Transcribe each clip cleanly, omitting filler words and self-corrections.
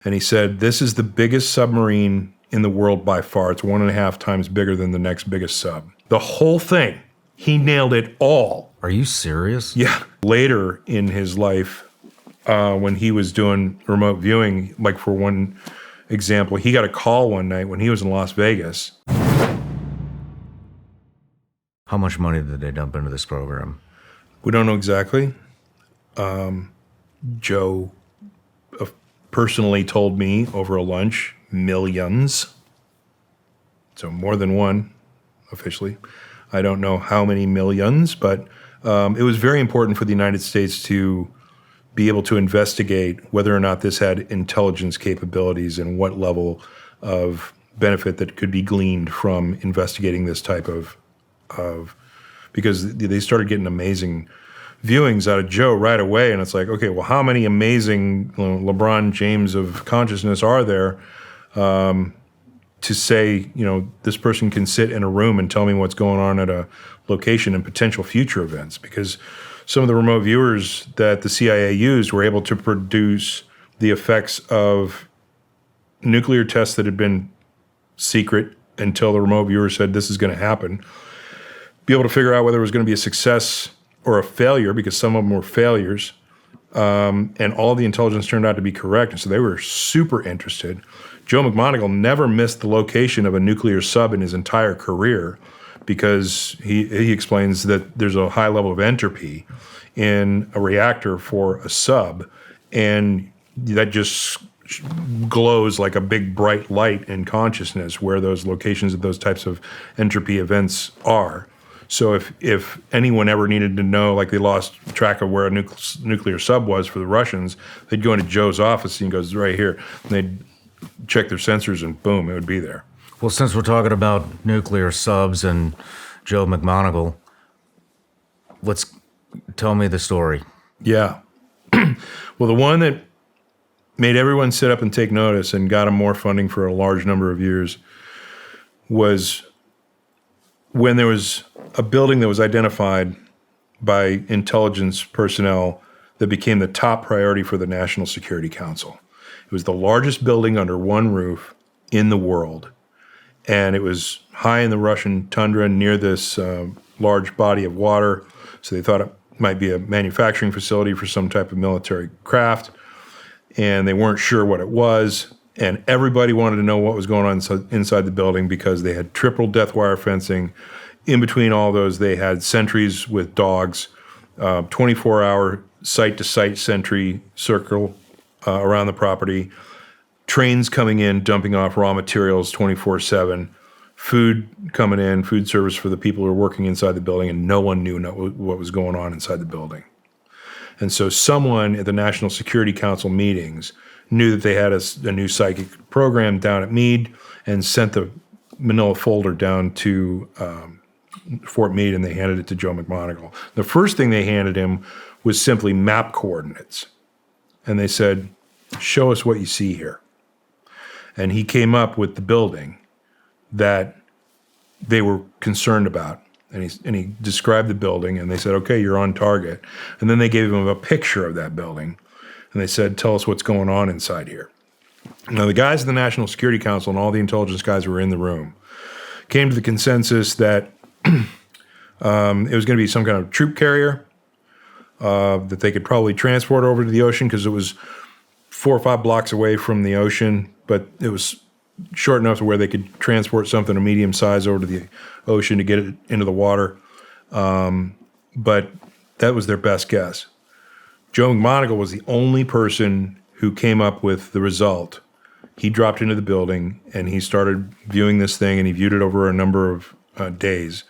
And he said, this is the biggest submarine in the world by far. It's 1.5 times bigger than the next biggest sub. The whole thing. He nailed it all. Are you serious? Yeah. Later in his life, when he was doing remote viewing, like for one example, he got a call one night when he was in Las Vegas. How much money did they dump into this program? We don't know exactly. Joe personally told me over a lunch, millions. So more than one, officially. I don't know how many millions, but it was very important for the United States to be able to investigate whether or not this had intelligence capabilities and what level of benefit that could be gleaned from investigating this type of because they started getting amazing viewings out of Joe right away, and it's like, okay, well, how many amazing LeBron James of consciousness are there to say, this person can sit in a room and tell me what's going on at a location and potential future events? Because some of the remote viewers that the CIA used were able to produce the effects of nuclear tests that had been secret until the remote viewer said this is going to happen, be able to figure out whether it was going to be a success or a failure, because some of them were failures, and all the intelligence turned out to be correct, and so they were super interested. Joe McMoneagle never missed the location of a nuclear sub in his entire career because he explains that there's a high level of entropy in a reactor for a sub, and that just glows like a big bright light in consciousness where those locations of those types of entropy events are. So if anyone ever needed to know, like they lost track of where a nuclear sub was for the Russians, they'd go into Joe's office and he goes, right here. And they'd check their sensors and boom, it would be there. Well, since we're talking about nuclear subs and Joe McMoneagle, tell me the story. Yeah. Well, the one that made everyone sit up and take notice and got him more funding for a large number of years was when there was a building that was identified by intelligence personnel that became the top priority for the National Security Council. It was the largest building under one roof in the world, and it was high in the Russian tundra near this large body of water, so they thought it might be a manufacturing facility for some type of military craft, and they weren't sure what it was, and everybody wanted to know what was going on inside the building because they had triple death wire fencing. In between all those, they had sentries with dogs, 24-hour site-to-site sentry circle around the property, trains coming in, dumping off raw materials 24/7, food coming in, food service for the people who were working inside the building, and no one knew what was going on inside the building. And so someone at the National Security Council meetings knew that they had a new psychic program down at Meade and sent the manila folder down to Fort Meade, and they handed it to Joe McMoneagle. The first thing they handed him was simply map coordinates. And they said, show us what you see here. And he came up with the building that they were concerned about. And he described the building, and they said, okay, you're on target. And then they gave him a picture of that building. And they said, tell us what's going on inside here. Now, the guys in the National Security Council and all the intelligence guys who were in the room came to the consensus that it was going to be some kind of troop carrier that they could probably transport over to the ocean because it was 4 or 5 blocks away from the ocean, but it was short enough to where they could transport something of medium size over to the ocean to get it into the water. But that was their best guess. Joe McMoneagle was the only person who came up with the result. He dropped into the building and he started viewing this thing, and he viewed it over a number of days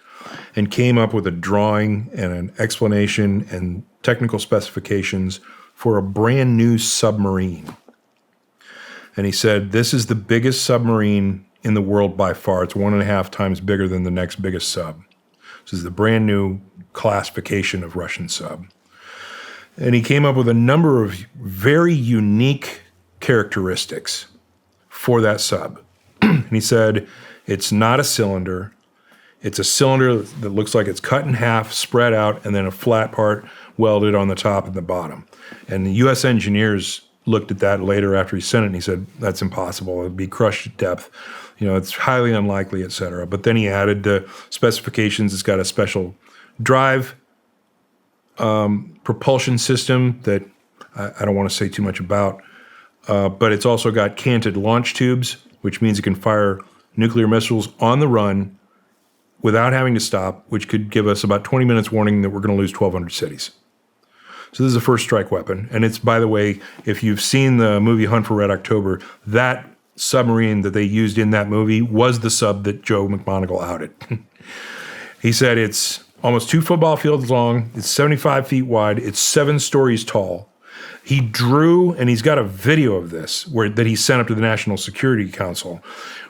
and came up with a drawing and an explanation and technical specifications for a brand new submarine. And he said, this is the biggest submarine in the world by far. It's 1.5 times bigger than the next biggest sub. This is the brand new classification of Russian sub. And he came up with a number of very unique characteristics for that sub. And he said, it's not a cylinder. It's a cylinder that looks like it's cut in half, spread out, and then a flat part welded on the top and the bottom. And the U.S. engineers looked at that later after he sent it, and he said, that's impossible. It'd be crushed at depth. It's highly unlikely, et cetera. But then he added the specifications. It's got a special drive propulsion system that I don't want to say too much about, but it's also got canted launch tubes, which means it can fire nuclear missiles on the run without having to stop, which could give us about 20 minutes warning that we're going to lose 1,200 cities. So this is a first strike weapon. And it's, by the way, if you've seen the movie Hunt for Red October, that submarine that they used in that movie was the sub that Joe McMoneagle outed. He said it's almost 2 football fields long, it's 75 feet wide, it's 7 stories tall. He drew, and he's got a video of this that he sent up to the National Security Council.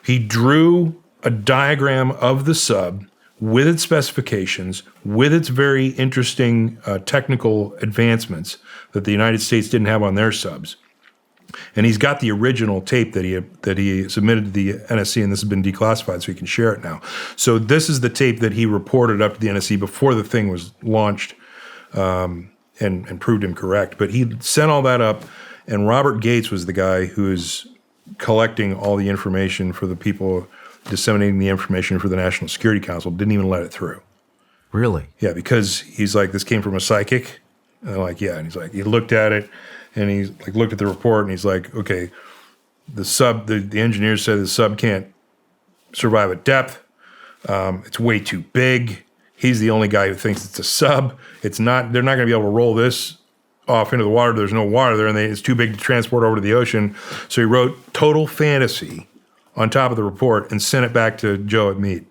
He drew a diagram of the sub with its specifications, with its very interesting technical advancements that the United States didn't have on their subs. And he's got the original tape that he submitted to the NSC, and this has been declassified, so he can share it now. So this is the tape that he reported up to the NSC before the thing was launched, and proved him correct. But he sent all that up, and Robert Gates was the guy who is collecting all the information for the people, disseminating the information for the National Security Council. Didn't even let it through. Really? Yeah, because he's like, this came from a psychic. And they're like, yeah. And he's like, he looked at it, and he like looked at the report, and he's like, okay, the engineer said the sub can't survive at depth. It's way too big. He's the only guy who thinks it's a sub. It's not. They're not going to be able to roll this off into the water. There's no water there, and it's too big to transport over to the ocean. So he wrote total fantasy on top of the report and sent it back to Joe at Meade.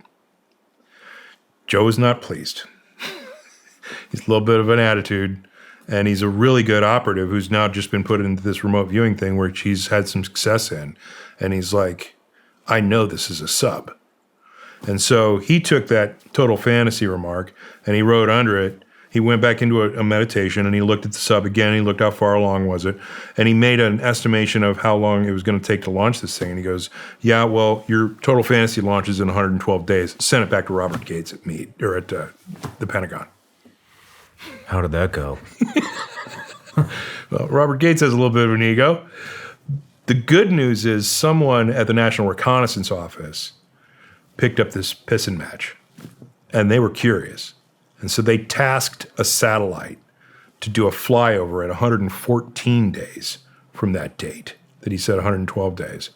Joe is not pleased. He's a little bit of an attitude, and he's a really good operative who's now just been put into this remote viewing thing where he's had some success in. And he's like, I know this is a sub. And so he took that total fantasy remark and he wrote under it. He went back into a meditation and he looked at the sub again. He looked how far along was it. And he made an estimation of how long it was going to take to launch this thing. And he goes, yeah, well, your total fantasy launches in 112 days. Sent it back to Robert Gates at Meade, or at the Pentagon. How did that go? Well, Robert Gates has a little bit of an ego. The good news is someone at the National Reconnaissance Office picked up this pissing match, and they were curious. And so they tasked a satellite to do a flyover at 114 days from that date that he said 112 days.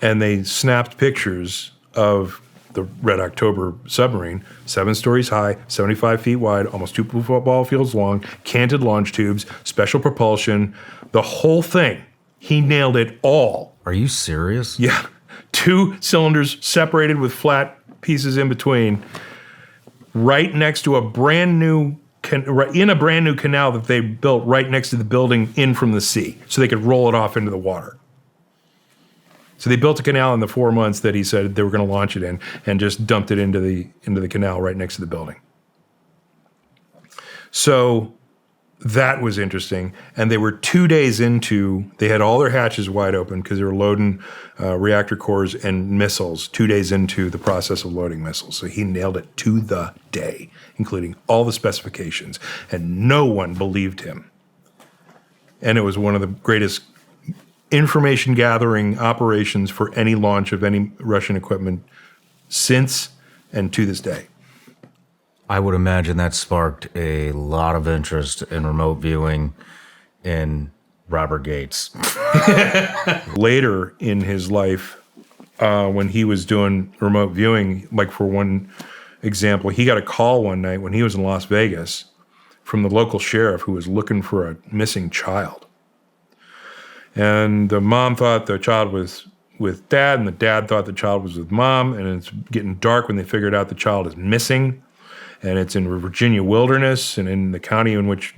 And they snapped pictures of the Red October submarine, 7 stories high, 75 feet wide, almost 2 football fields long, canted launch tubes, special propulsion, the whole thing. He nailed it all. Are you serious? Yeah. 2 cylinders separated with flat pieces in between, right next to a brand new canal that they built right next to the building in from the sea, so they could roll it off into the water. So they built a canal in the 4 months that he said they were going to launch it in, and just dumped it into the canal right next to the building. So that was interesting. And they were 2 days into, they had all their hatches wide open because they were loading reactor cores and missiles 2 days into the process of loading missiles. So he nailed it to the day, including all the specifications. And no one believed him. And it was one of the greatest information gathering operations for any launch of any Russian equipment since and to this day. I would imagine that sparked a lot of interest in remote viewing in Robert Gates. Later in his life, when he was doing remote viewing, like for one example, he got a call one night when he was in Las Vegas from the local sheriff who was looking for a missing child. And the mom thought the child was with dad, and the dad thought the child was with mom, and it's getting dark when they figured out the child is missing. And it's in the Virginia wilderness and in the county in which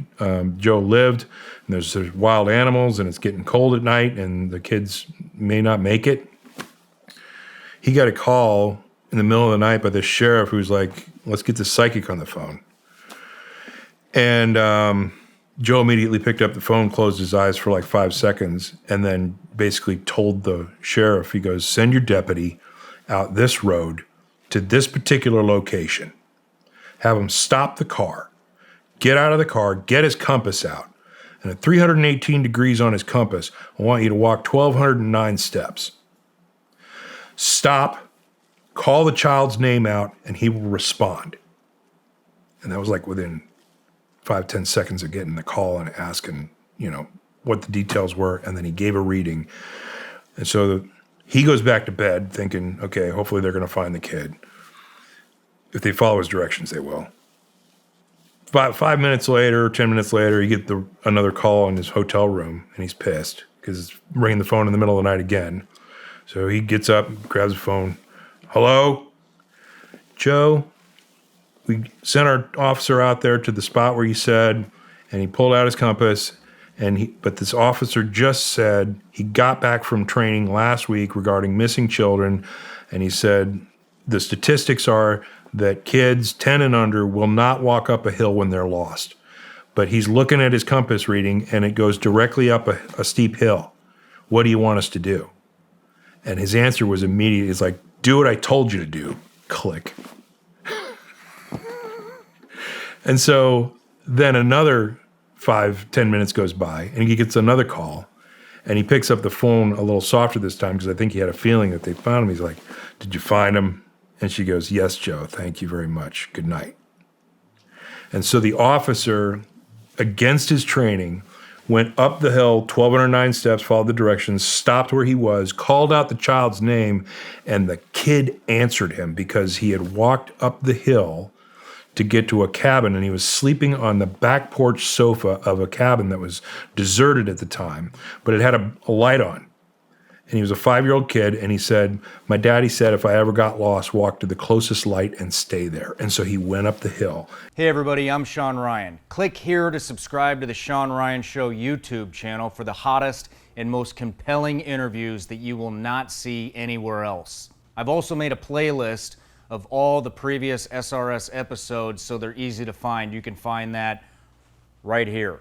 Joe lived. And there's wild animals, and it's getting cold at night, and the kids may not make it. He got a call in the middle of the night by the sheriff who's like, let's get the psychic on the phone. And Joe immediately picked up the phone, closed his eyes for like 5 seconds, and then basically told the sheriff, he goes, send your deputy out this road to this particular location. Have him stop the car, get out of the car, get his compass out, and at 318 degrees on his compass, I want you to walk 1,209 steps. Stop, call the child's name out, and he will respond. And that was like within 5-10 seconds of getting the call and asking, what the details were. And then he gave a reading. And so he goes back to bed thinking, okay, hopefully they're going to find the kid. If they follow his directions, they will. 5 minutes later, 10 minutes later, you get another call in his hotel room, and he's pissed because it's ringing the phone in the middle of the night again. So he gets up, grabs the phone. Hello? Joe, we sent our officer out there to the spot where you said, and he pulled out his compass, but this officer just said he got back from training last week regarding missing children, and he said the statistics are that kids 10 and under will not walk up a hill when they're lost. But he's looking at his compass reading, and it goes directly up a steep hill. What do you want us to do? And his answer was immediate. It's like, do what I told you to do. Click. And so then another 5-10 minutes goes by, and he gets another call, and he picks up the phone a little softer this time because I think he had a feeling that they found him. He's like, did you find him? And she goes, yes, Joe, thank you very much. Good night. And so the officer, against his training, went up the hill, 1,209 steps, followed the directions, stopped where he was, called out the child's name, and the kid answered him because he had walked up the hill to get to a cabin, and he was sleeping on the back porch sofa of a cabin that was deserted at the time, but it had a light on. And he was a 5-year-old kid, and he said, my daddy said if I ever got lost, walk to the closest light and stay there. And so he went up the hill. Hey everybody, I'm Shawn Ryan. Click here to subscribe to the Shawn Ryan Show YouTube channel for the hottest and most compelling interviews that you will not see anywhere else. I've also made a playlist of all the previous SRS episodes so they're easy to find. You can find that right here.